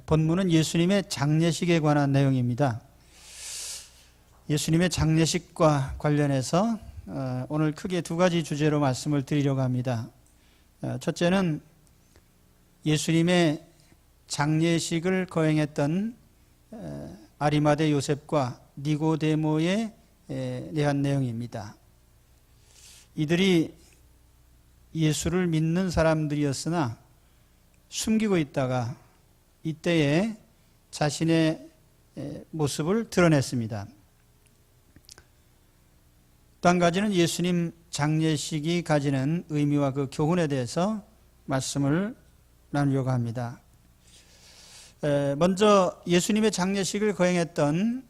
본문은 예수님의 장례식에 관한 내용입니다. 예수님의 장례식과 관련해서 오늘 크게 두 가지 주제로 말씀을 드리려고 합니다. 첫째는 예수님의 장례식을 거행했던 아리마대 요셉과 니고데모에 대한 내용입니다. 이들이 예수를 믿는 사람들이었으나 숨기고 있다가 이때에 자신의 모습을 드러냈습니다. 또 한 가지는 예수님 장례식이 가지는 의미와 그 교훈에 대해서 말씀을 나누려고 합니다. 먼저 예수님의 장례식을 거행했던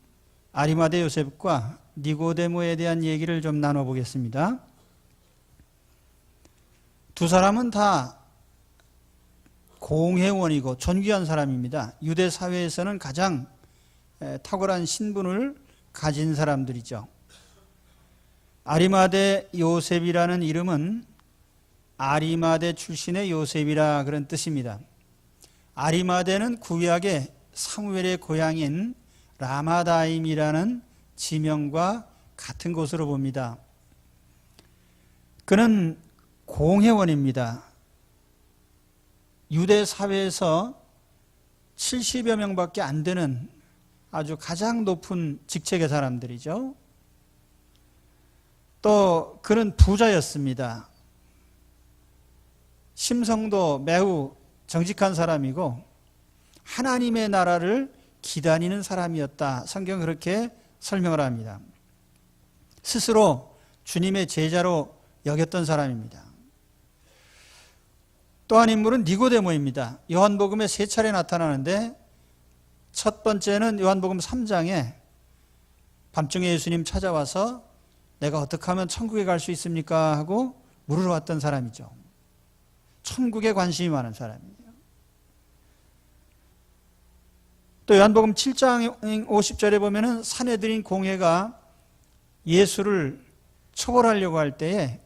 아리마대 요셉과 니고데모에 대한 얘기를 좀 나눠보겠습니다. 두 사람은 다 공회원이고 존귀한 사람입니다. 유대 사회에서는 가장 탁월한 신분을 가진 사람들이죠. 아리마대 요셉이라는 이름은 아리마대 출신의 요셉이라 그런 뜻입니다. 아리마대는 구약의 사무엘의 고향인 라마다임이라는 지명과 같은 곳으로 봅니다. 그는 공회원입니다. 유대 사회에서 70여 명밖에 안 되는 아주 가장 높은 직책의 사람들이죠. 또 그는 부자였습니다. 심성도 매우 정직한 사람이고 하나님의 나라를 기다리는 사람이었다. 성경은 그렇게 설명을 합니다. 스스로 주님의 제자로 여겼던 사람입니다. 또 한 인물은 니고데모입니다. 요한복음에 세 차례 나타나는데 첫 번째는 요한복음 3장에 밤중에 예수님 찾아와서 내가 어떻게 하면 천국에 갈 수 있습니까? 하고 물으러 왔던 사람이죠. 천국에 관심이 많은 사람이에요. 또 요한복음 7장 50절에 보면은 산헤드린 공회가 예수를 처벌하려고 할 때에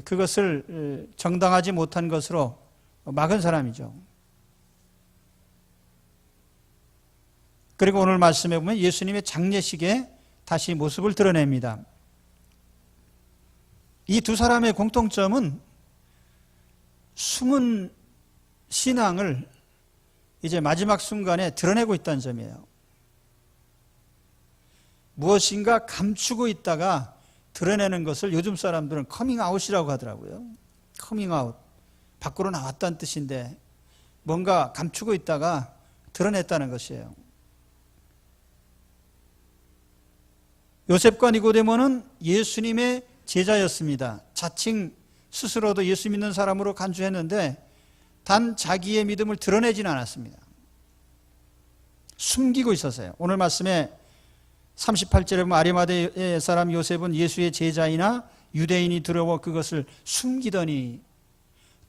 그것을 정당하지 못한 것으로 막은 사람이죠. 그리고 오늘 말씀해 보면 예수님의 장례식에 다시 모습을 드러냅니다. 이 두 사람의 공통점은 숨은 신앙을 이제 마지막 순간에 드러내고 있다는 점이에요. 무엇인가 감추고 있다가 드러내는 것을 요즘 사람들은 커밍아웃이라고 하더라고요. 커밍아웃. 밖으로 나왔다는 뜻인데 뭔가 감추고 있다가 드러냈다는 것이에요. 요셉과 니고데모는 예수님의 제자였습니다. 자칭 스스로도 예수 믿는 사람으로 간주했는데 단 자기의 믿음을 드러내지는 않았습니다. 숨기고 있었어요. 오늘 말씀에 38절에 보면 아리마대 사람 요셉은 예수의 제자이나 유대인이 두려워 그것을 숨기더니,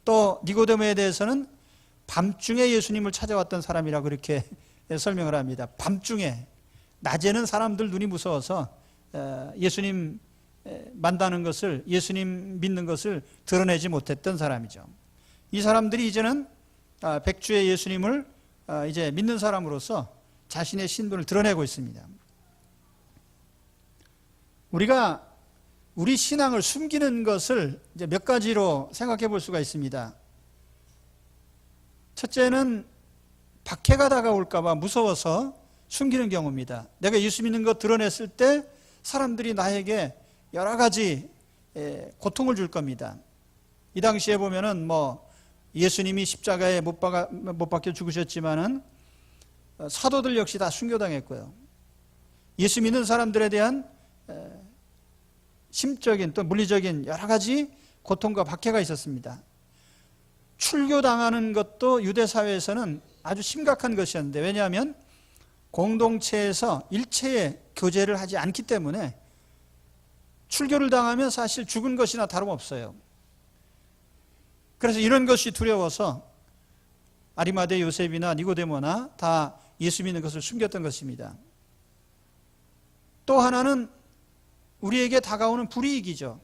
또 니고데모에 대해서는 밤중에 예수님을 찾아왔던 사람이라고 그렇게 설명을 합니다. 밤중에, 낮에는 사람들 눈이 무서워서 예수님 만나는 것을, 예수님 믿는 것을 드러내지 못했던 사람이죠. 이 사람들이 이제는 백주의 예수님을 이제 믿는 사람으로서 자신의 신분을 드러내고 있습니다. 우리가 우리 신앙을 숨기는 것을 이제 몇 가지로 생각해 볼 수가 있습니다. 첫째는 박해가 다가올까 봐 무서워서 숨기는 경우입니다. 내가 예수 믿는 것 드러냈을 때 사람들이 나에게 여러 가지 고통을 줄 겁니다. 이 당시에 보면은 예수님이 십자가에 못 박혀 죽으셨지만은 사도들 역시 다 순교당했고요. 예수 믿는 사람들에 대한 심적인 또 물리적인 여러 가지 고통과 박해가 있었습니다. 출교당하는 것도 유대 사회에서는 아주 심각한 것이었는데, 왜냐하면 공동체에서 일체의 교제를 하지 않기 때문에 출교를 당하면 사실 죽은 것이나 다름없어요. 그래서 이런 것이 두려워서 아리마대 요셉이나 니고데모나 다 예수 믿는 것을 숨겼던 것입니다. 또 하나는 우리에게 다가오는 불이익이죠.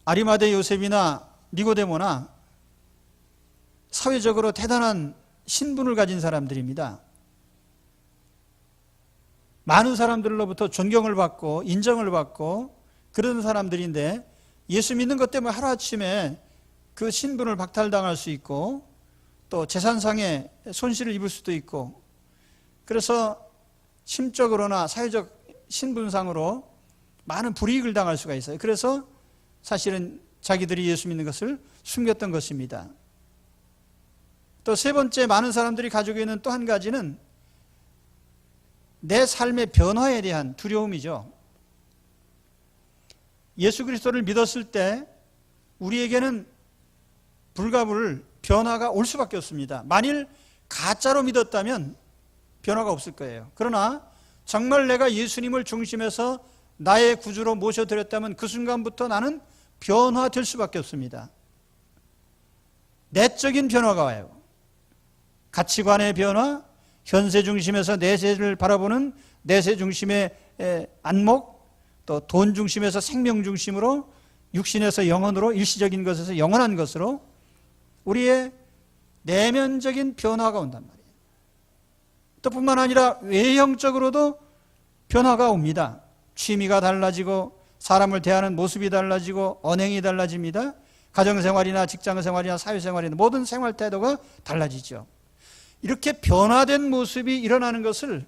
아리마대 요셉이나 니고데모나 사회적으로 대단한 신분을 가진 사람들입니다. 많은 사람들로부터 존경을 받고 인정을 받고 그런 사람들인데 예수 믿는 것 때문에 하루아침에 그 신분을 박탈당할 수 있고 또 재산상의 손실을 입을 수도 있고, 그래서 심적으로나 사회적 신분상으로 많은 불이익을 당할 수가 있어요. 그래서 사실은 자기들이 예수 믿는 것을 숨겼던 것입니다. 또 세 번째, 많은 사람들이 가지고 있는 또 한 가지는 내 삶의 변화에 대한 두려움이죠. 예수 그리스도를 믿었을 때 우리에게는 불가불 변화가 올 수밖에 없습니다. 만일 가짜로 믿었다면 변화가 없을 거예요. 그러나 정말 내가 예수님을 중심에서 나의 구주로 모셔드렸다면 그 순간부터 나는 변화될 수밖에 없습니다. 내적인 변화가 와요. 가치관의 변화, 현세 중심에서 내세를 바라보는 내세 중심의 안목, 또 돈 중심에서 생명 중심으로, 육신에서 영혼으로, 일시적인 것에서 영원한 것으로 우리의 내면적인 변화가 온단 말이에요. 또 뿐만 아니라 외형적으로도 변화가 옵니다. 취미가 달라지고 사람을 대하는 모습이 달라지고 언행이 달라집니다. 가정생활이나 직장생활이나 사회생활이나 모든 생활 태도가 달라지죠. 이렇게 변화된 모습이 일어나는 것을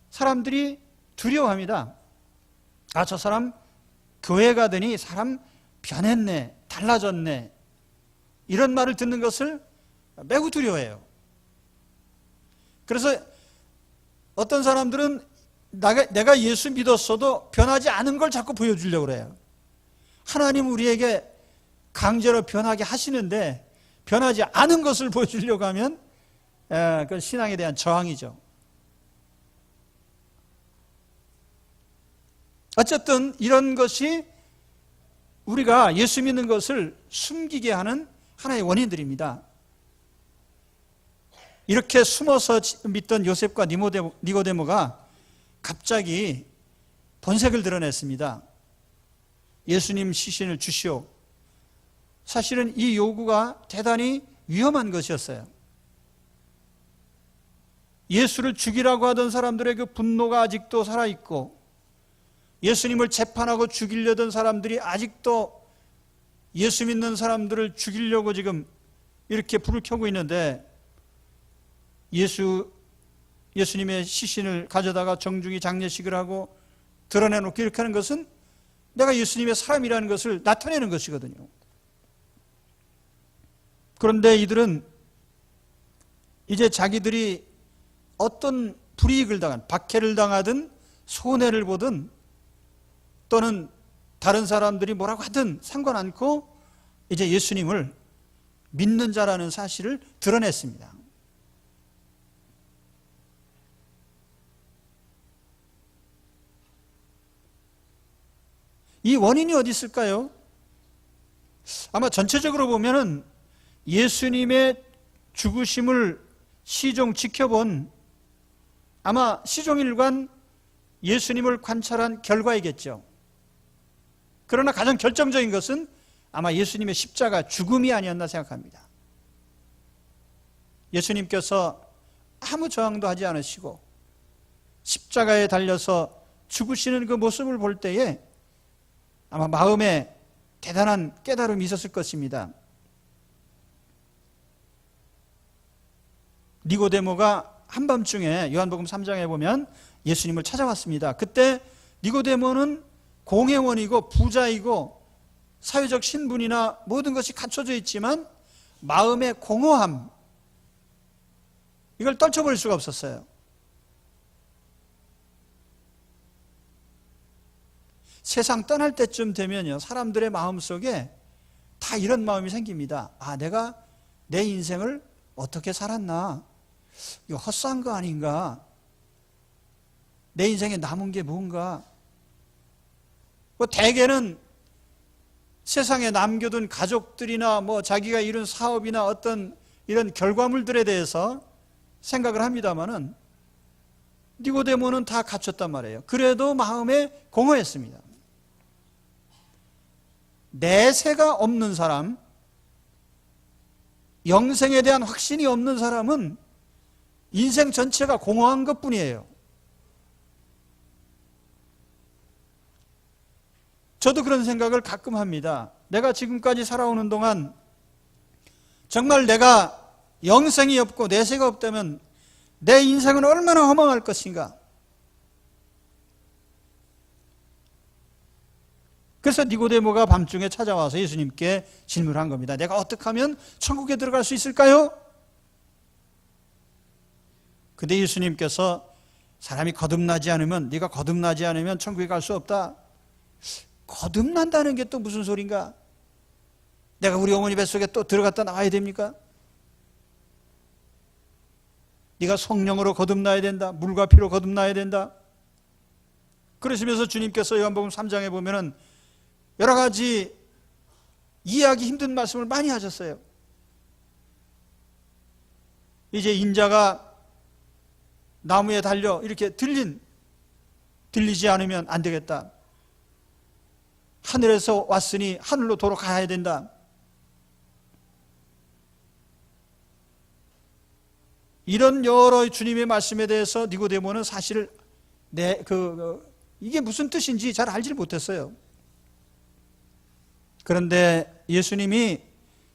사람들이 두려워합니다. 아, 저 사람 교회 가더니 사람 변했네, 달라졌네, 이런 말을 듣는 것을 매우 두려워해요. 그래서 어떤 사람들은 내가 예수 믿었어도 변하지 않은 걸 자꾸 보여주려고 그래요. 하나님 우리에게 강제로 변하게 하시는데 변하지 않은 것을 보여주려고 하면 그건 신앙에 대한 저항이죠. 어쨌든 이런 것이 우리가 예수 믿는 것을 숨기게 하는 하나의 원인들입니다. 이렇게 숨어서 믿던 요셉과 니고데모가 갑자기 본색을 드러냈습니다. 예수님 시신을 주시오. 사실은 이 요구가 대단히 위험한 것이었어요. 예수를 죽이라고 하던 사람들의 그 분노가 아직도 살아있고, 예수님을 재판하고 죽이려던 사람들이 아직도 예수 믿는 사람들을 죽이려고 지금 이렇게 불을 켜고 있는데, 예수님의 시신을 가져다가 정중히 장례식을 하고 드러내놓고 이렇게 하는 것은 내가 예수님의 사람이라는 것을 나타내는 것이거든요. 그런데 이들은 이제 자기들이 어떤 불이익을 당한, 박해를 당하든 손해를 보든 또는 다른 사람들이 뭐라고 하든 상관 않고 이제 예수님을 믿는 자라는 사실을 드러냈습니다. 이 원인이 어디 있을까요? 아마 전체적으로 보면은 예수님의 죽으심을 시종 지켜본, 아마 시종일관 예수님을 관찰한 결과이겠죠. 그러나 가장 결정적인 것은 아마 예수님의 십자가 죽음이 아니었나 생각합니다. 예수님께서 아무 저항도 하지 않으시고 십자가에 달려서 죽으시는 그 모습을 볼 때에 아마 마음에 대단한 깨달음이 있었을 것입니다. 니고데모가 한밤중에 요한복음 3장에 보면 예수님을 찾아왔습니다. 그때 니고데모는 공회원이고 부자이고 사회적 신분이나 모든 것이 갖춰져 있지만 마음의 공허함, 이걸 떨쳐버릴 수가 없었어요. 세상 떠날 때쯤 되면요, 사람들의 마음속에 다 이런 마음이 생깁니다. 아, 내가 내 인생을 어떻게 살았나? 이거 헛산 거 아닌가? 내 인생에 남은 게 뭔가? 뭐 대개는 세상에 남겨둔 가족들이나 뭐 자기가 이룬 사업이나 어떤 이런 결과물들에 대해서 생각을 합니다만은 니고데모는 다 갖췄단 말이에요. 그래도 마음에 공허했습니다. 내세가 없는 사람, 영생에 대한 확신이 없는 사람은 인생 전체가 공허한 것뿐이에요. 저도 그런 생각을 가끔 합니다. 내가 지금까지 살아오는 동안 정말 내가 영생이 없고 내세가 없다면 내 인생은 얼마나 허망할 것인가. 그래서 니고데모가 밤중에 찾아와서 예수님께 질문한 겁니다. 내가 어떻게 하면 천국에 들어갈 수 있을까요? 근데 예수님께서 사람이 거듭나지 않으면, 네가 거듭나지 않으면 천국에 갈 수 없다. 거듭난다는 게 또 무슨 소린가? 내가 우리 어머니 뱃속에 또 들어갔다 나와야 됩니까? 네가 성령으로 거듭나야 된다. 물과 피로 거듭나야 된다. 그러시면서 주님께서 요한복음 3장에 보면은 여러 가지 이해하기 힘든 말씀을 많이 하셨어요. 이제 인자가 나무에 달려 이렇게 들리지 않으면 안 되겠다. 하늘에서 왔으니 하늘로 도로 가야 된다. 이런 여러 주님의 말씀에 대해서 니고데모는 사실 이게 무슨 뜻인지 잘 알지 못했어요. 그런데 예수님이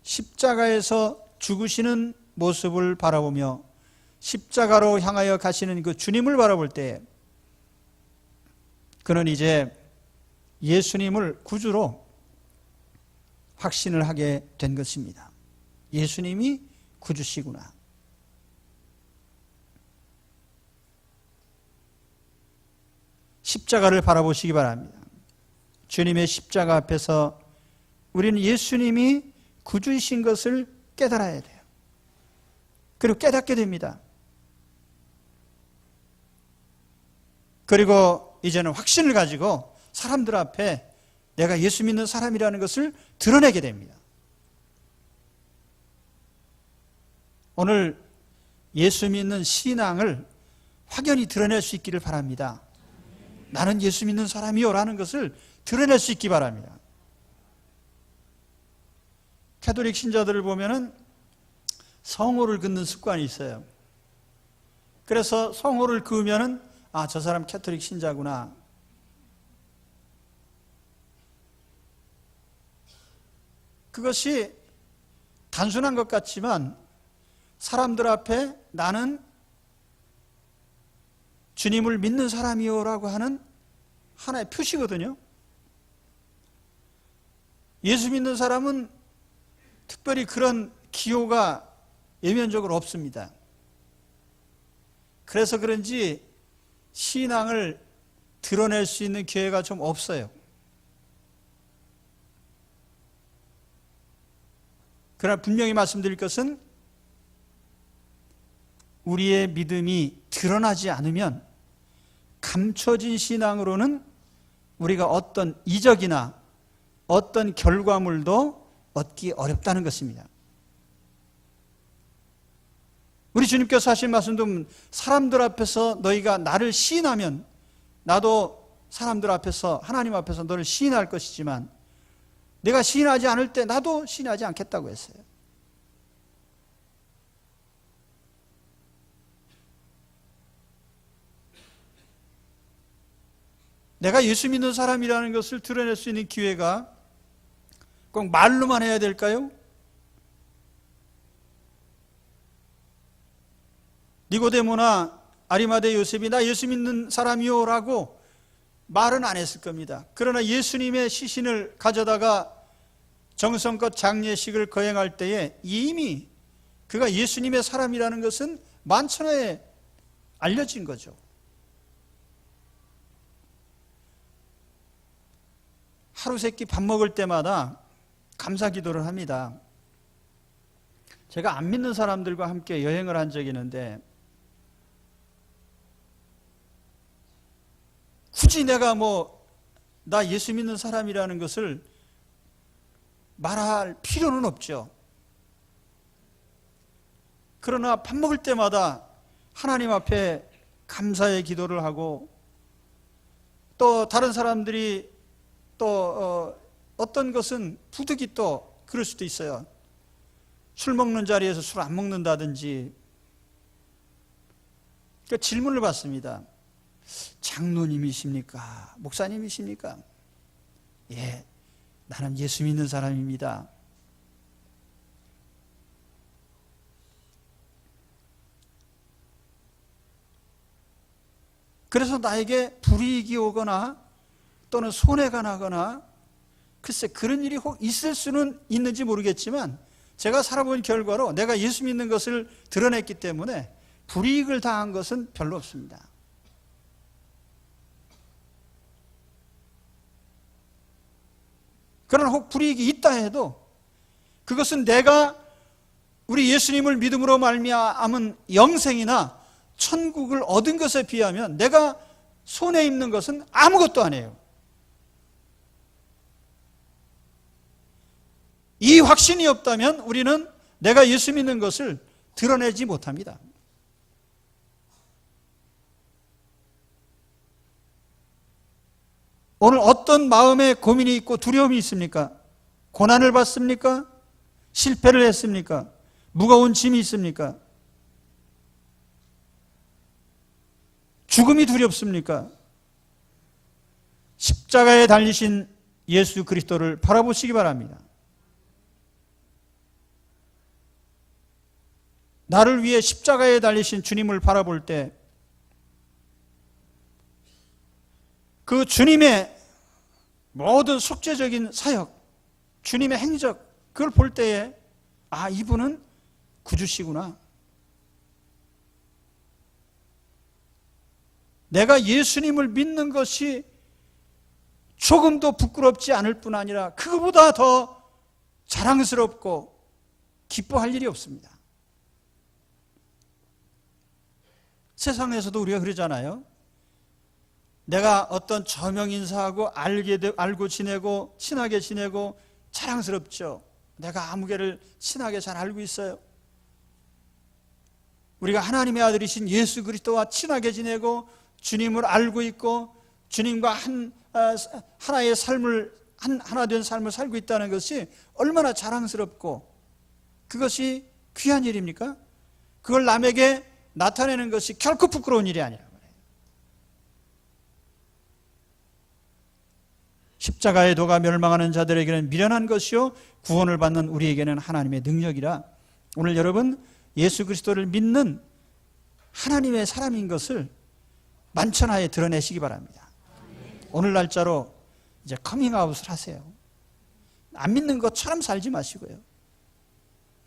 십자가에서 죽으시는 모습을 바라보며 십자가로 향하여 가시는 그 주님을 바라볼 때 그는 이제 예수님을 구주로 확신을 하게 된 것입니다. 예수님이 구주시구나. 십자가를 바라보시기 바랍니다. 주님의 십자가 앞에서 우리는 예수님이 구주이신 것을 깨달아야 돼요. 그리고 깨닫게 됩니다. 그리고 이제는 확신을 가지고 사람들 앞에 내가 예수 믿는 사람이라는 것을 드러내게 됩니다. 오늘 예수 믿는 신앙을 확연히 드러낼 수 있기를 바랍니다. 나는 예수 믿는 사람이요 라는 것을 드러낼 수 있기 바랍니다. 가톨릭 신자들을 보면은 성호를 긋는 습관이 있어요. 그래서 성호를 그으면은 저 사람 가톨릭 신자구나. 그것이 단순한 것 같지만 사람들 앞에 나는 주님을 믿는 사람이요라고 하는 하나의 표시거든요. 예수 믿는 사람은 특별히 그런 기호가 외면적으로 없습니다. 그래서 그런지 신앙을 드러낼 수 있는 기회가 좀 없어요. 그러나 분명히 말씀드릴 것은 우리의 믿음이 드러나지 않으면 감춰진 신앙으로는 우리가 어떤 이적이나 어떤 결과물도 얻기 어렵다는 것입니다. 우리 주님께서 하신 말씀도 사람들 앞에서 너희가 나를 시인하면 나도 사람들 앞에서 하나님 앞에서 너를 시인할 것이지만 내가 시인하지 않을 때 나도 시인하지 않겠다고 했어요. 내가 예수 믿는 사람이라는 것을 드러낼 수 있는 기회가 꼭 말로만 해야 될까요? 니고데모나 아리마대 요셉이 나 예수 믿는 사람이요 라고 말은 안 했을 겁니다. 그러나 예수님의 시신을 가져다가 정성껏 장례식을 거행할 때에 이미 그가 예수님의 사람이라는 것은 만천하에 알려진 거죠. 하루 세끼 밥 먹을 때마다 감사 기도를 합니다. 제가 안 믿는 사람들과 함께 여행을 한 적이 있는데 굳이 내가 나 예수 믿는 사람이라는 것을 말할 필요는 없죠. 그러나 밥 먹을 때마다 하나님 앞에 감사의 기도를 하고 또 다른 사람들이 또 어떤 것은 부득이 또 그럴 수도 있어요. 술 먹는 자리에서 술 안 먹는다든지. 그러니까 질문을 받습니다. 장로님이십니까? 목사님이십니까? 예, 나는 예수 믿는 사람입니다. 그래서 나에게 불이익이 오거나 또는 손해가 나거나, 글쎄 그런 일이 혹 있을 수는 있는지 모르겠지만 제가 살아본 결과로 내가 예수 믿는 것을 드러냈기 때문에 불이익을 당한 것은 별로 없습니다. 그러나 혹 불이익이 있다 해도 그것은 내가 우리 예수님을 믿음으로 말미암은 영생이나 천국을 얻은 것에 비하면 내가 손해 입는 것은 아무것도 아니에요. 이 확신이 없다면 우리는 내가 예수 믿는 것을 드러내지 못합니다. 오늘 어떤 마음에 고민이 있고 두려움이 있습니까? 고난을 받습니까? 실패를 했습니까? 무거운 짐이 있습니까? 죽음이 두렵습니까? 십자가에 달리신 예수 그리스도를 바라보시기 바랍니다. 나를 위해 십자가에 달리신 주님을 바라볼 때 그 주님의 모든 속죄적인 사역, 주님의 행적, 그걸 볼 때에 아, 이분은 구주시구나. 내가 예수님을 믿는 것이 조금도 부끄럽지 않을 뿐 아니라 그거보다 더 자랑스럽고 기뻐할 일이 없습니다. 세상에서도 우리가 그러잖아요. 내가 어떤 저명 인사하고 알고 지내고 친하게 지내고 자랑스럽죠. 내가 아무개를 친하게 잘 알고 있어요. 우리가 하나님의 아들이신 예수 그리스도와 친하게 지내고 주님을 알고 있고 주님과 하나의 삶을 하나 된 삶을 살고 있다는 것이 얼마나 자랑스럽고 그것이 귀한 일입니까? 그걸 남에게 나타내는 것이 결코 부끄러운 일이 아니라 십자가의 도가 멸망하는 자들에게는 미련한 것이요 구원을 받는 우리에게는 하나님의 능력이라. 오늘 여러분 예수 그리스도를 믿는 하나님의 사람인 것을 만천하에 드러내시기 바랍니다. 오늘 날짜로 이제 커밍아웃을 하세요. 안 믿는 것처럼 살지 마시고요.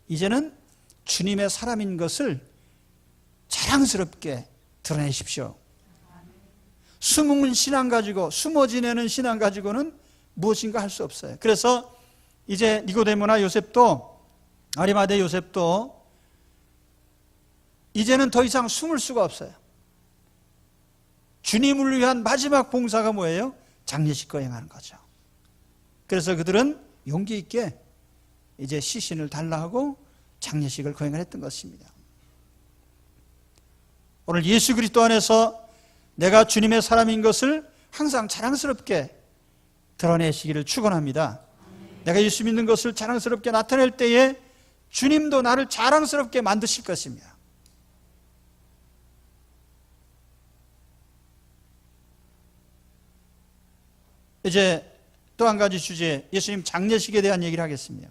이제는 주님의 사람인 것을 자랑스럽게 드러내십시오. 숨은 신앙 가지고 숨어 지내는 신앙 가지고는 무엇인가 할 수 없어요. 그래서 이제 니고데모나 요셉도 아리마대 요셉도 이제는 더 이상 숨을 수가 없어요. 주님을 위한 마지막 봉사가 뭐예요? 장례식 거행하는 거죠. 그래서 그들은 용기 있게 이제 시신을 달라 하고 장례식을 거행을 했던 것입니다. 오늘 예수 그리스도 안에서 내가 주님의 사람인 것을 항상 자랑스럽게 드러내시기를 축원합니다. 내가 예수 믿는 것을 자랑스럽게 나타낼 때에 주님도 나를 자랑스럽게 만드실 것입니다. 이제 또 한 가지 주제, 예수님 장례식에 대한 얘기를 하겠습니다.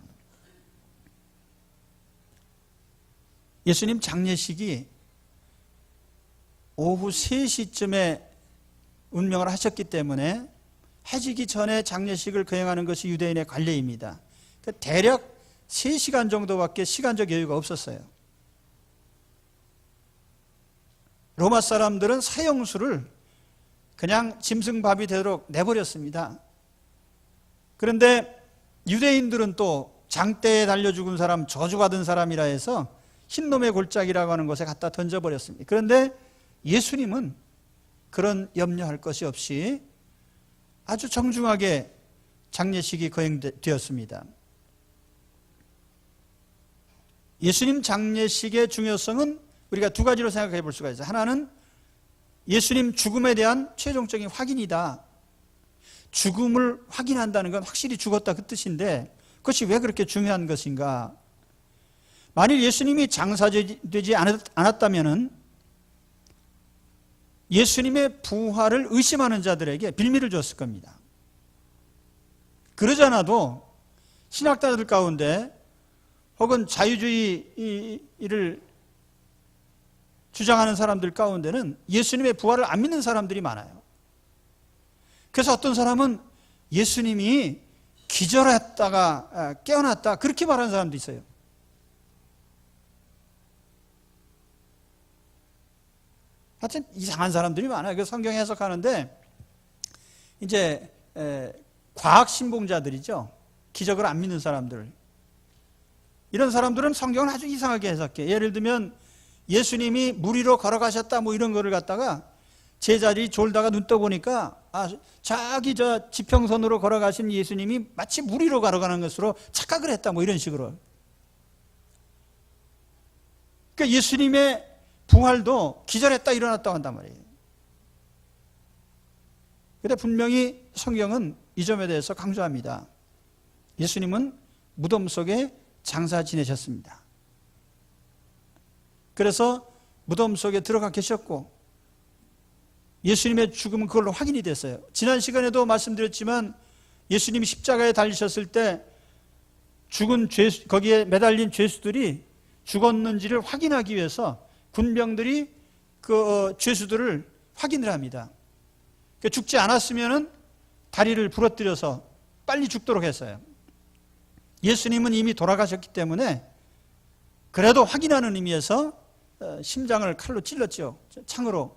예수님 장례식이 오후 3시쯤에 운명을 하셨기 때문에 해지기 전에 장례식을 거행하는 것이 유대인의 관례입니다. 대략 3시간 정도밖에 시간적 여유가 없었어요. 로마 사람들은 사형수를 그냥 짐승밥이 되도록 내버렸습니다. 그런데 유대인들은 또 장대에 달려 죽은 사람, 저주받은 사람이라 해서 흰놈의 골짜기라고 하는 곳에 갖다 던져버렸습니다. 그런데 예수님은 그런 염려할 것이 없이 아주 정중하게 장례식이 거행되었습니다. 예수님 장례식의 중요성은 우리가 두 가지로 생각해 볼 수가 있어요. 하나는 예수님 죽음에 대한 최종적인 확인이다. 죽음을 확인한다는 건 확실히 죽었다 그 뜻인데 그것이 왜 그렇게 중요한 것인가? 만일 예수님이 장사되지 않았다면은 예수님의 부활을 의심하는 자들에게 빌미를 줬을 겁니다. 그러지 않아도 신학자들 가운데 혹은 자유주의를 주장하는 사람들 가운데는 예수님의 부활을 안 믿는 사람들이 많아요. 그래서 어떤 사람은 예수님이 기절했다가 깨어났다 그렇게 말하는 사람도 있어요. 하여튼 이상한 사람들이 많아요. 그 성경 해석하는데 이제 과학 신봉자들이죠. 기적을 안 믿는 사람들. 이런 사람들은 성경을 아주 이상하게 해석해. 예를 들면 예수님이 물 위로 걸어가셨다 뭐 이런 거를 갖다가 제자들이 졸다가 눈 떠보니까 저기 저 지평선으로 걸어가신 예수님이 마치 물 위로 걸어가는 것으로 착각을 했다 뭐 이런 식으로. 그러니까 예수님의 부활도 기절했다 일어났다 한단 말이에요. 그런데 분명히 성경은 이 점에 대해서 강조합니다. 예수님은 무덤 속에 장사 지내셨습니다. 그래서 무덤 속에 들어가 계셨고 예수님의 죽음은 그걸로 확인이 됐어요. 지난 시간에도 말씀드렸지만 예수님이 십자가에 달리셨을 때 죽은 거기에 매달린 죄수들이 죽었는지를 확인하기 위해서 군병들이 그 죄수들을 확인을 합니다. 죽지 않았으면 다리를 부러뜨려서 빨리 죽도록 했어요. 예수님은 이미 돌아가셨기 때문에 그래도 확인하는 의미에서 심장을 칼로 찔렀죠. 창으로.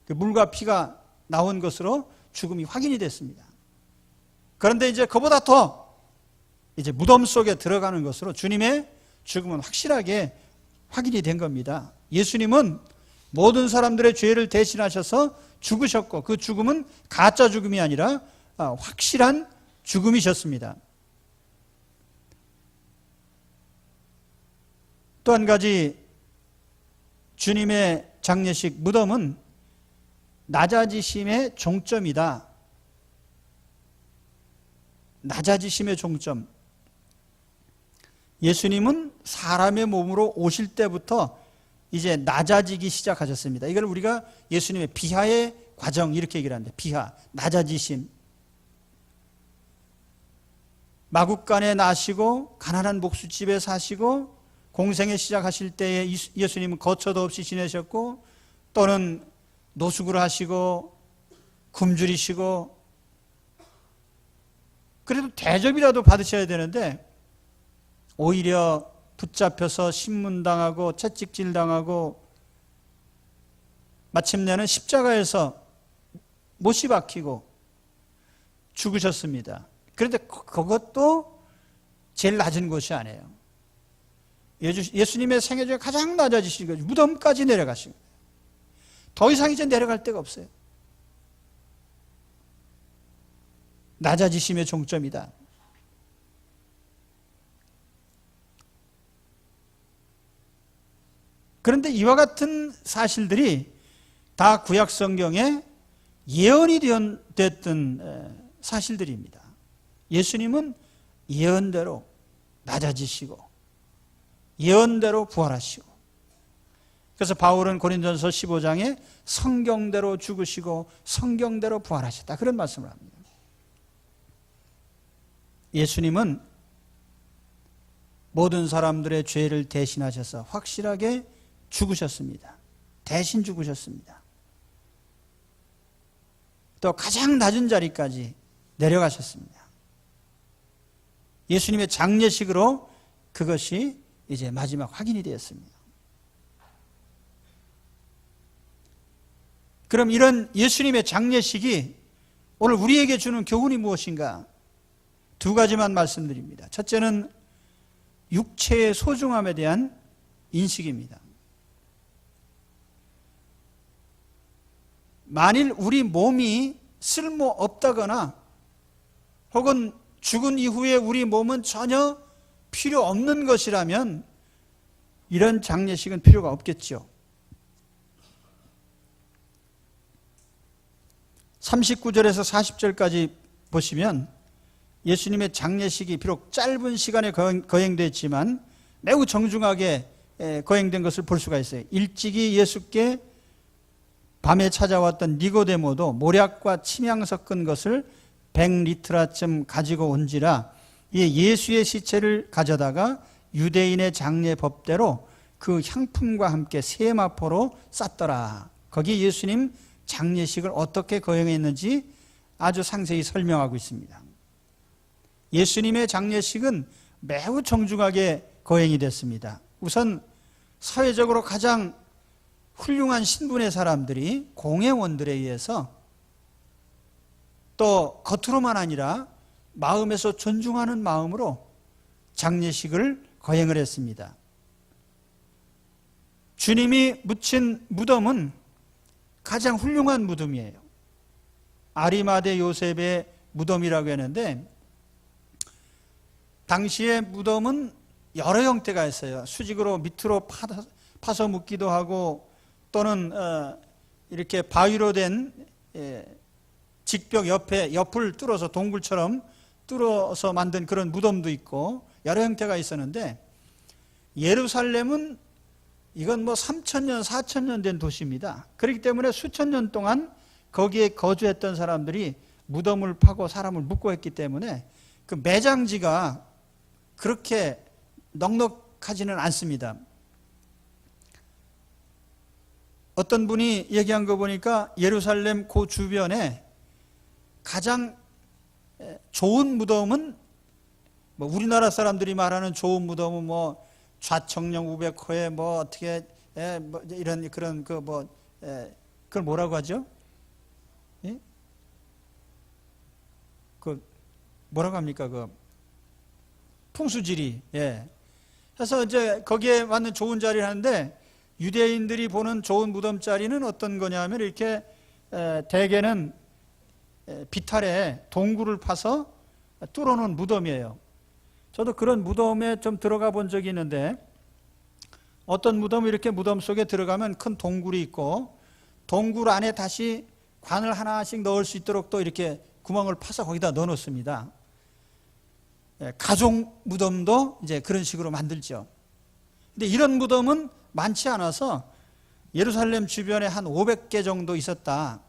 물과 피가 나온 것으로 죽음이 확인이 됐습니다. 그런데 이제 그보다 더 이제 무덤 속에 들어가는 것으로 주님의 죽음은 확실하게 확인이 된 겁니다. 예수님은 모든 사람들의 죄를 대신하셔서 죽으셨고 그 죽음은 가짜 죽음이 아니라 확실한 죽음이셨습니다. 또 한 가지 주님의 장례식 무덤은 낮아지심의 종점이다. 낮아지심의 종점. 예수님은 사람의 몸으로 오실 때부터 이제 낮아지기 시작하셨습니다. 이걸 우리가 예수님의 비하의 과정 이렇게 얘기를 하는데 비하, 낮아지심. 마국간에 나시고 가난한 목수집에 사시고 공생에 시작하실 때에 예수님은 거처도 없이 지내셨고 또는 노숙을 하시고 굶주리시고 그래도 대접이라도 받으셔야 되는데 오히려 붙잡혀서 신문당하고 채찍질당하고 마침내는 십자가에서 못이 박히고 죽으셨습니다. 그런데 그것도 제일 낮은 곳이 아니에요. 예수님의 생애 중에 가장 낮아지신 거죠. 무덤까지 내려가신 거예요. 더 이상 이제 내려갈 데가 없어요. 낮아지심의 종점이다. 그런데 이와 같은 사실들이 다 구약 성경에 예언이 됐던 사실들입니다. 예수님은 예언대로 낮아지시고 예언대로 부활하시고 그래서 바울은 고린도전서 15장에 성경대로 죽으시고 성경대로 부활하셨다 그런 말씀을 합니다. 예수님은 모든 사람들의 죄를 대신하셔서 확실하게 죽으셨습니다. 대신 죽으셨습니다. 또 가장 낮은 자리까지 내려가셨습니다. 예수님의 장례식으로 그것이 이제 마지막 확인이 되었습니다. 그럼 이런 예수님의 장례식이 오늘 우리에게 주는 교훈이 무엇인가? 두 가지만 말씀드립니다. 첫째는 육체의 소중함에 대한 인식입니다. 만일 우리 몸이 쓸모없다거나 혹은 죽은 이후에 우리 몸은 전혀 필요 없는 것이라면 이런 장례식은 필요가 없겠죠. 39절에서 40절까지 보시면 예수님의 장례식이 비록 짧은 시간에 거행됐지만 매우 정중하게 거행된 것을 볼 수가 있어요. 일찍이 예수께 밤에 찾아왔던 니고데모도 모략과 침향 섞은 것을 100리트라쯤 가지고 온지라 예수의 시체를 가져다가 유대인의 장례 법대로 그 향품과 함께 세마포로 쌌더라. 거기 예수님 장례식을 어떻게 거행했는지 아주 상세히 설명하고 있습니다. 예수님의 장례식은 매우 정중하게 거행이 됐습니다. 우선 사회적으로 가장 훌륭한 신분의 사람들이 공회원들에 의해서 또 겉으로만 아니라 마음에서 존중하는 마음으로 장례식을 거행을 했습니다. 주님이 묻힌 무덤은 가장 훌륭한 무덤이에요. 아리마대 요셉의 무덤이라고 했는데 당시의 무덤은 여러 형태가 있어요. 수직으로 밑으로 파서 묻기도 하고 또는 이렇게 바위로 된 직벽 옆을 뚫어서 동굴처럼 뚫어서 만든 그런 무덤도 있고 여러 형태가 있었는데 예루살렘은 이건 뭐 3,000년, 4,000년 된 도시입니다. 그렇기 때문에 수천 년 동안 거기에 거주했던 사람들이 무덤을 파고 사람을 묻고 했기 때문에 그 매장지가 그렇게 넉넉하지는 않습니다. 어떤 분이 얘기한 거 보니까 예루살렘 그 주변에 가장 좋은 무덤은 뭐 우리나라 사람들이 말하는 좋은 무덤은 뭐 좌청령 우백호에 뭐 어떻게 뭐 이런 그런 그걸 뭐라고 하죠? 예? 그 뭐라고 합니까? 그 풍수지리. 예. 그래서 이제 거기에 맞는 좋은 자리를 하는데 유대인들이 보는 좋은 무덤 자리는 어떤 거냐면 이렇게 대개는 비탈에 동굴을 파서 뚫어놓은 무덤이에요. 저도 그런 무덤에 좀 들어가 본 적이 있는데 어떤 무덤이 이렇게 무덤 속에 들어가면 큰 동굴이 있고 동굴 안에 다시 관을 하나씩 넣을 수 있도록 또 이렇게 구멍을 파서 거기다 넣어 놓습니다. 가족 무덤도 이제 그런 식으로 만들죠. 근데 이런 무덤은 많지 않아서 예루살렘 주변에 한 500개 정도 있었다.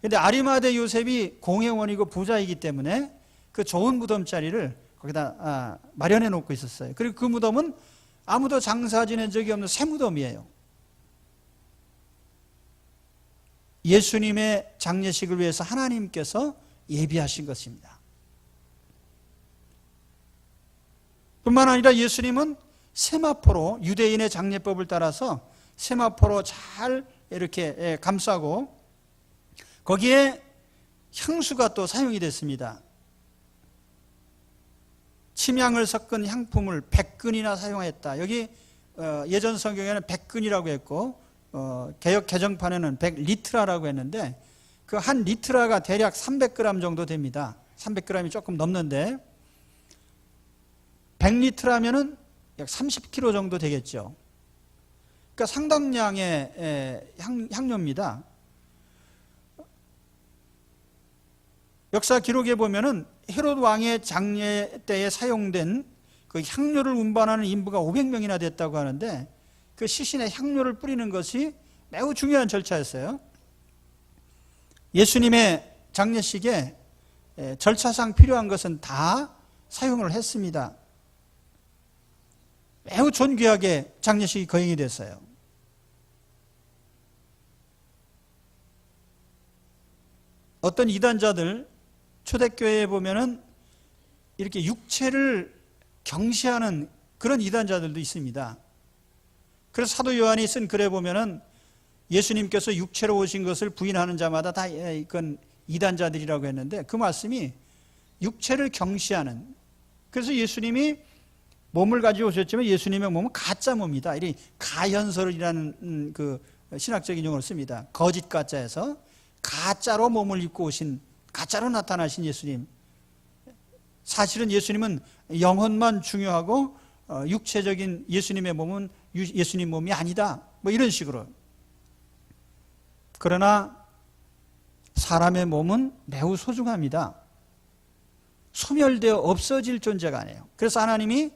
근데 아리마대 요셉이 공회원이고 부자이기 때문에 그 좋은 무덤 자리를 거기다 마련해 놓고 있었어요. 그리고 그 무덤은 아무도 장사 지낸 적이 없는 새 무덤이에요. 예수님의 장례식을 위해서 하나님께서 예비하신 것입니다. 뿐만 아니라 예수님은 세마포로 유대인의 장례법을 따라서 세마포로 잘 이렇게 감싸고 거기에 향수가 또 사용이 됐습니다. 침향을 섞은 향품을 100근이나 사용했다. 여기 예전 성경에는 100근이라고 했고 개역 개정판에는 100리트라라고 했는데 그 한 리트라가 대략 300g 정도 됩니다. 300g이 조금 넘는데 100리트라면은 약 30kg 정도 되겠죠. 그러니까 상당량의 향료입니다. 역사 기록에 보면은 헤롯 왕의 장례 때에 사용된 그 향료를 운반하는 인부가 500명이나 됐다고 하는데 그 시신에 향료를 뿌리는 것이 매우 중요한 절차였어요. 예수님의 장례식에 절차상 필요한 것은 다 사용을 했습니다. 매우 존귀하게 장례식이 거행이 됐어요. 어떤 이단자들 초대교회에 보면은 이렇게 육체를 경시하는 그런 이단자들도 있습니다. 그래서 사도 요한이 쓴 글에 보면은 예수님께서 육체로 오신 것을 부인하는 자마다 다 이건 이단자들이라고 했는데 그 말씀이 육체를 경시하는, 그래서 예수님이 몸을 가지고 오셨지만 예수님의 몸은 가짜 몸이다. 이 가현설이라는 그 신학적인 용어를 씁니다. 거짓 가짜에서 가짜로 몸을 입고 오신, 가짜로 나타나신 예수님. 사실은 예수님은 영혼만 중요하고 육체적인 예수님의 몸은 예수님 몸이 아니다. 뭐 이런 식으로. 그러나 사람의 몸은 매우 소중합니다. 소멸되어 없어질 존재가 아니에요. 그래서 하나님이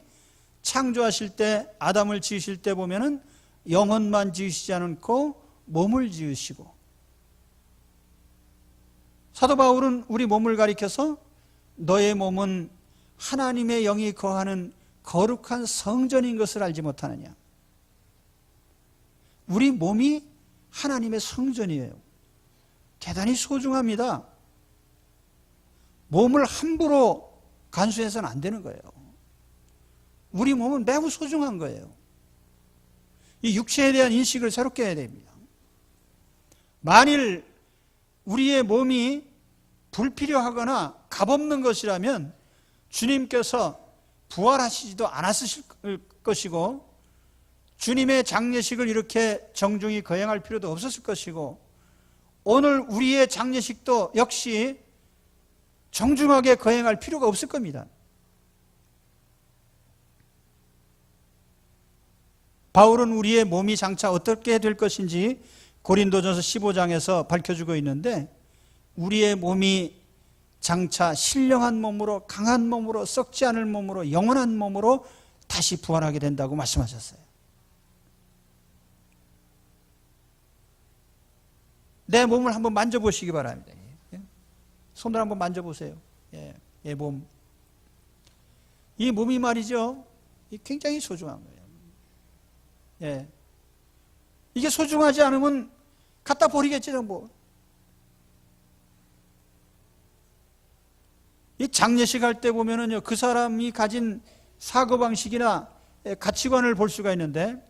창조하실 때, 아담을 지으실 때 보면은 영혼만 지으시지 않고 몸을 지으시고, 사도 바울은 우리 몸을 가리켜서 너의 몸은 하나님의 영이 거하는 거룩한 성전인 것을 알지 못하느냐. 우리 몸이 하나님의 성전이에요. 대단히 소중합니다. 몸을 함부로 간수해서는 안 되는 거예요. 우리 몸은 매우 소중한 거예요. 이 육체에 대한 인식을 새롭게 해야 됩니다. 만일 우리의 몸이 불필요하거나 값없는 것이라면 주님께서 부활하시지도 않았을 것이고, 주님의 장례식을 이렇게 정중히 거행할 필요도 없었을 것이고, 오늘 우리의 장례식도 역시 정중하게 거행할 필요가 없을 겁니다. 바울은 우리의 몸이 장차 어떻게 될 것인지 고린도전서 15장에서 밝혀주고 있는데, 우리의 몸이 장차 신령한 몸으로, 강한 몸으로, 썩지 않을 몸으로, 영원한 몸으로 다시 부활하게 된다고 말씀하셨어요. 내 몸을 한번 만져보시기 바랍니다. 손을 한번 만져보세요. 내 몸. 이 몸이 말이죠, 굉장히 소중한 거예요. 이게 소중하지 않으면 갖다 버리겠지, 뭐. 이 장례식 할 때 보면은요, 그 사람이 가진 사고방식이나 가치관을 볼 수가 있는데,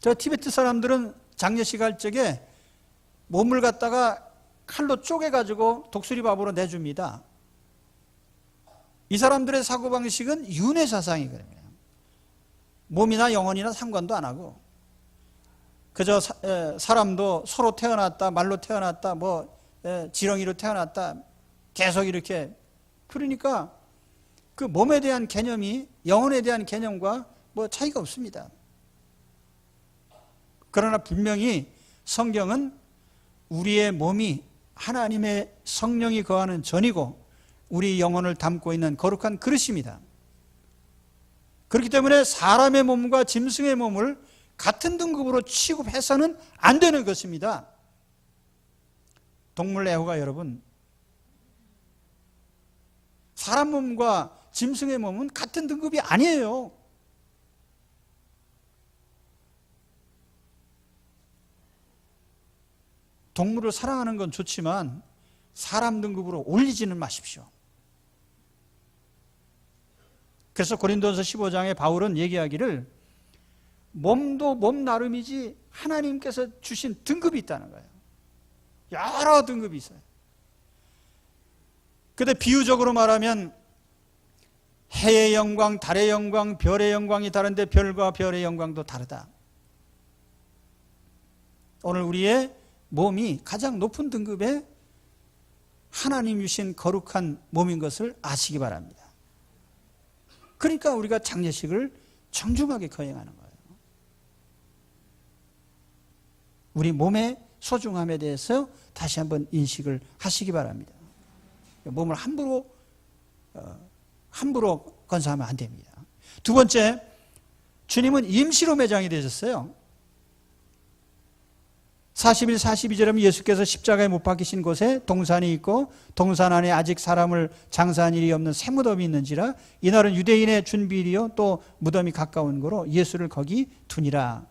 저 티베트 사람들은 장례식 할 적에 몸을 갖다가 칼로 쪼개가지고 독수리밥으로 내줍니다. 이 사람들의 사고방식은 윤회사상이거든요. 몸이나 영혼이나 상관도 안 하고, 그저 사람도 소로 태어났다, 말로 태어났다, 지렁이로 태어났다, 계속 이렇게. 그러니까 그 몸에 대한 개념이 영혼에 대한 개념과 차이가 없습니다. 그러나 분명히 성경은 우리의 몸이 하나님의 성령이 거하는 전이고 우리 영혼을 담고 있는 거룩한 그릇입니다. 그렇기 때문에 사람의 몸과 짐승의 몸을 같은 등급으로 취급해서는 안 되는 것입니다. 동물 애호가 여러분, 사람 몸과 짐승의 몸은 같은 등급이 아니에요. 동물을 사랑하는 건 좋지만 사람 등급으로 올리지는 마십시오. 그래서 고린도전서 15장에 바울은 얘기하기를, 몸도 몸 나름이지 하나님께서 주신 등급이 있다는 거예요. 여러 등급이 있어요. 근데 비유적으로 말하면 해의 영광, 달의 영광, 별의 영광이 다른데 별과 별의 영광도 다르다. 오늘 우리의 몸이 가장 높은 등급의 하나님 주신 거룩한 몸인 것을 아시기 바랍니다. 그러니까 우리가 장례식을 정중하게 거행하는 거예요. 우리 몸의 소중함에 대해서 다시 한번 인식을 하시기 바랍니다. 몸을 함부로 건사하면 안 됩니다. 두 번째, 주님은 임시로 매장이 되셨어요. 41, 42절에 보면 예수께서 십자가에 못 박히신 곳에 동산이 있고 동산 안에 아직 사람을 장사한 일이 없는 새 무덤이 있는지라, 이날은 유대인의 준비일이요 또 무덤이 가까운 거로 예수를 거기 두니라.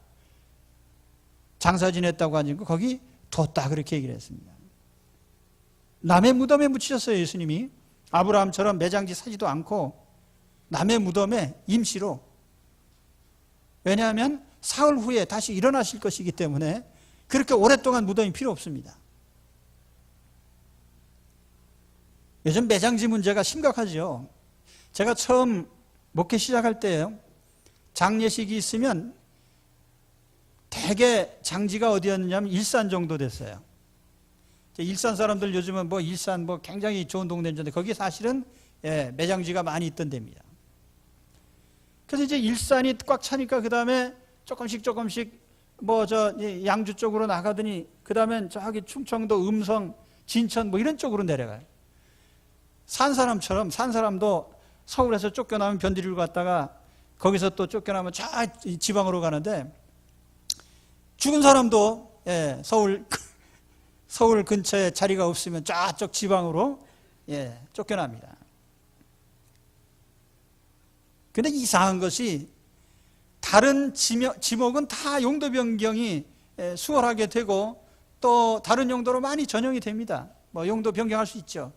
장사 지냈다고 하니까 거기 뒀다, 그렇게 얘기를 했습니다. 남의 무덤에 묻히셨어요. 예수님이 아브라함처럼 매장지 사지도 않고 남의 무덤에 임시로. 왜냐하면 사흘 후에 다시 일어나실 것이기 때문에 그렇게 오랫동안 무덤이 필요 없습니다. 요즘 매장지 문제가 심각하죠. 제가 처음 목회 시작할 때요, 장례식이 있으면 대개 장지가 어디였느냐면 일산 정도 됐어요. 일산 사람들 요즘은 일산 굉장히 좋은 동네인데 거기 사실은 매장지가 많이 있던 데입니다. 그래서 이제 일산이 꽉 차니까 그 다음에 조금씩 양주 쪽으로 나가더니 그 다음엔 저기 충청도, 음성, 진천 이런 쪽으로 내려가요. 산 사람도 서울에서 쫓겨나면 변두리로 갔다가 거기서 또 쫓겨나면 저 지방으로 가는데 죽은 사람도 서울 근처에 자리가 없으면 저쪽 지방으로 쫓겨납니다. 근데 이상한 것이 다른 지목은 다 용도 변경이 수월하게 되고 또 다른 용도로 많이 전용이 됩니다. 뭐 용도 변경할 수 있죠.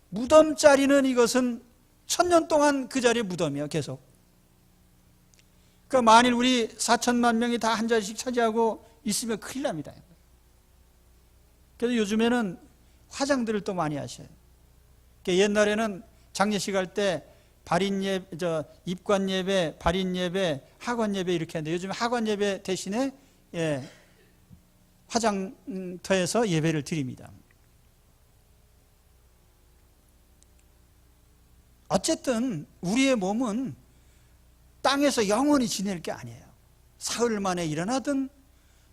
무덤 자리는 이것은 1000년 동안 그 자리에 무덤이에요. 계속. 그러니까 만일 우리 4천만 명이 다 한 자리씩 차지하고 있으면 큰일 납니다. 그래서 요즘에는 화장들을 또 많이 하셔요. 그러니까 옛날에는 장례식 할 때 입관 예배, 발인 예배, 학원 예배 이렇게 하는데 요즘 학원 예배 대신에 화장터에서 예배를 드립니다. 어쨌든 우리의 몸은 땅에서 영원히 지낼 게 아니에요. 사흘 만에 일어나든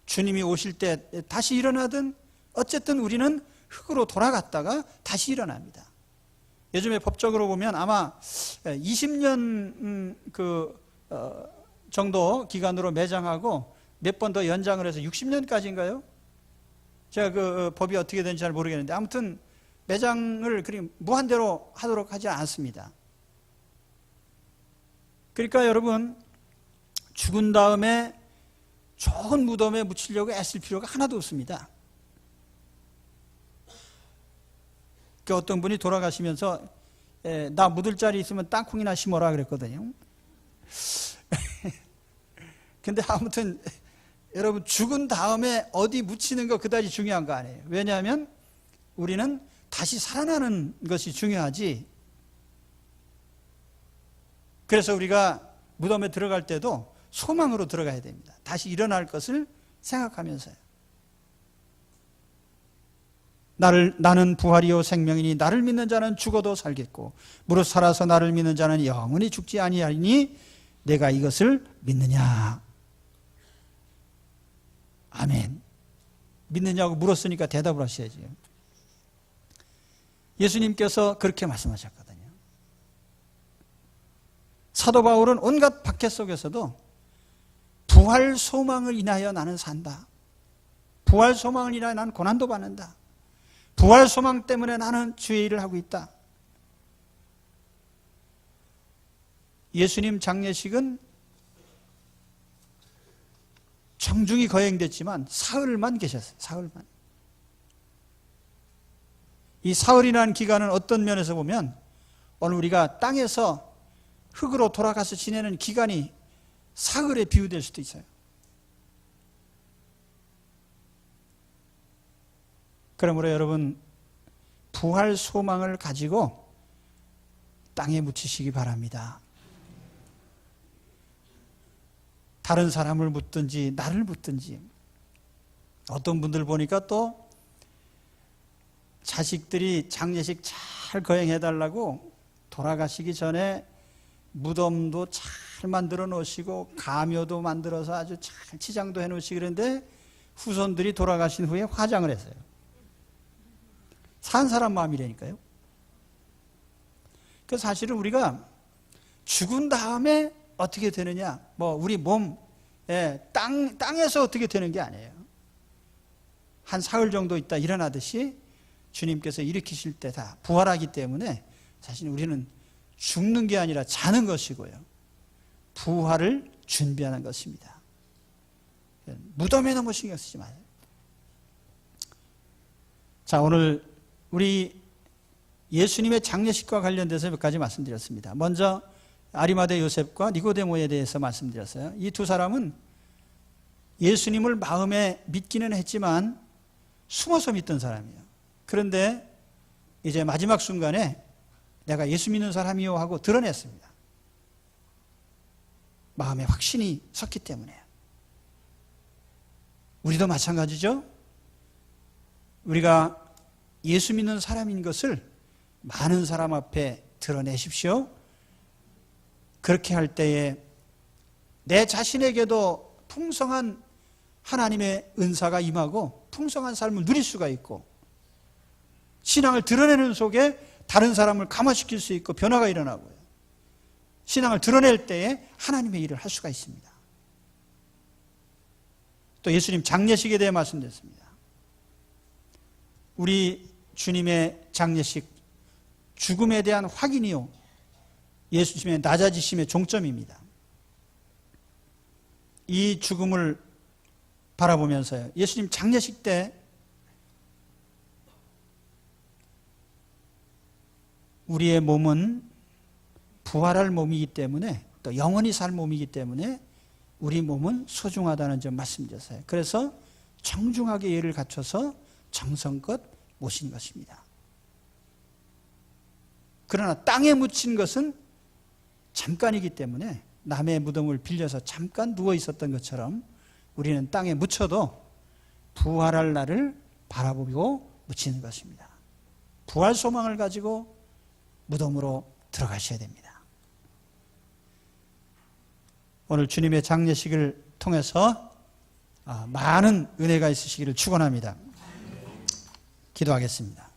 주님이 오실 때 다시 일어나든 어쨌든 우리는 흙으로 돌아갔다가 다시 일어납니다. 요즘에 법적으로 보면 아마 20년 정도 기간으로 매장하고 몇 번 더 연장을 해서 60년까지인가요? 제가 그 법이 어떻게 되는지 잘 모르겠는데 아무튼 매장을 무한대로 하도록 하지 않습니다. 그러니까 여러분 죽은 다음에 좋은 무덤에 묻히려고 애쓸 필요가 하나도 없습니다. 그 어떤 분이 돌아가시면서 나 묻을 자리 있으면 땅콩이나 심어라 그랬거든요. 근데 아무튼 여러분 죽은 다음에 어디 묻히는 거 그다지 중요한 거 아니에요. 왜냐하면 우리는 다시 살아나는 것이 중요하지. 그래서 우리가 무덤에 들어갈 때도 소망으로 들어가야 됩니다. 다시 일어날 것을 생각하면서요. 나는 부활이요 생명이니 나를 믿는 자는 죽어도 살겠고 무릇 살아서 나를 믿는 자는 영원히 죽지 아니하리니 내가 이것을 믿느냐. 아멘. 믿느냐고 물었으니까 대답을 하셔야죠. 예수님께서 그렇게 말씀하셨거든요. 사도 바울은 온갖 박해 속에서도 부활 소망을 인하여 나는 산다. 부활 소망을 인하여 나는 고난도 받는다. 부활 소망 때문에 나는 주의 일을 하고 있다. 예수님 장례식은 정중히 거행됐지만 사흘만 계셨어요. 사흘만. 이 사흘이라는 기간은 어떤 면에서 보면 오늘 우리가 땅에서 흙으로 돌아가서 지내는 기간이 사흘에 비유될 수도 있어요. 그러므로 여러분 부활 소망을 가지고 땅에 묻히시기 바랍니다. 다른 사람을 묻든지 나를 묻든지. 어떤 분들 보니까 또 자식들이 장례식 잘 거행해달라고 돌아가시기 전에 무덤도 잘 만들어 놓으시고 가묘도 만들어서 아주 잘 치장도 해 놓으시고 그런데 후손들이 돌아가신 후에 화장을 했어요. 산 사람 마음이라니까요. 그 사실은 우리가 죽은 다음에 어떻게 되느냐, 우리 몸, 땅에서 어떻게 되는 게 아니에요. 한 사흘 정도 있다 일어나듯이 주님께서 일으키실 때 다 부활하기 때문에 사실 우리는 죽는 게 아니라 자는 것이고요. 부활을 준비하는 것입니다. 무덤에 너무 신경 쓰지 마세요. 자, 오늘 우리 예수님의 장례식과 관련돼서 몇 가지 말씀드렸습니다. 먼저 아리마대 요셉과 니고데모에 대해서 말씀드렸어요. 이 두 사람은 예수님을 마음에 믿기는 했지만 숨어서 믿던 사람이에요. 그런데 이제 마지막 순간에 내가 예수 믿는 사람이요 하고 드러냈습니다. 마음에 확신이 섰기 때문에. 우리도 마찬가지죠. 우리가 예수 믿는 사람인 것을 많은 사람 앞에 드러내십시오. 그렇게 할 때에 내 자신에게도 풍성한 하나님의 은사가 임하고 풍성한 삶을 누릴 수가 있고 신앙을 드러내는 속에 다른 사람을 감화시킬 수 있고 변화가 일어나고요. 신앙을 드러낼 때에 하나님의 일을 할 수가 있습니다. 또 예수님 장례식에 대해 말씀드렸습니다. 우리 주님의 장례식, 죽음에 대한 확인이요, 예수님의 낮아지심의 종점입니다. 이 죽음을 바라보면서요, 예수님 장례식 때 우리의 몸은 부활할 몸이기 때문에, 또 영원히 살 몸이기 때문에 우리 몸은 소중하다는 점 말씀드렸어요. 그래서 정중하게 예를 갖춰서 정성껏 모신 것입니다. 그러나 땅에 묻힌 것은 잠깐이기 때문에 남의 무덤을 빌려서 잠깐 누워 있었던 것처럼 우리는 땅에 묻혀도 부활할 날을 바라보고 묻히는 것입니다. 부활 소망을 가지고 무덤으로 들어가셔야 됩니다. 오늘 주님의 장례식을 통해서 많은 은혜가 있으시기를 축원합니다. 기도하겠습니다.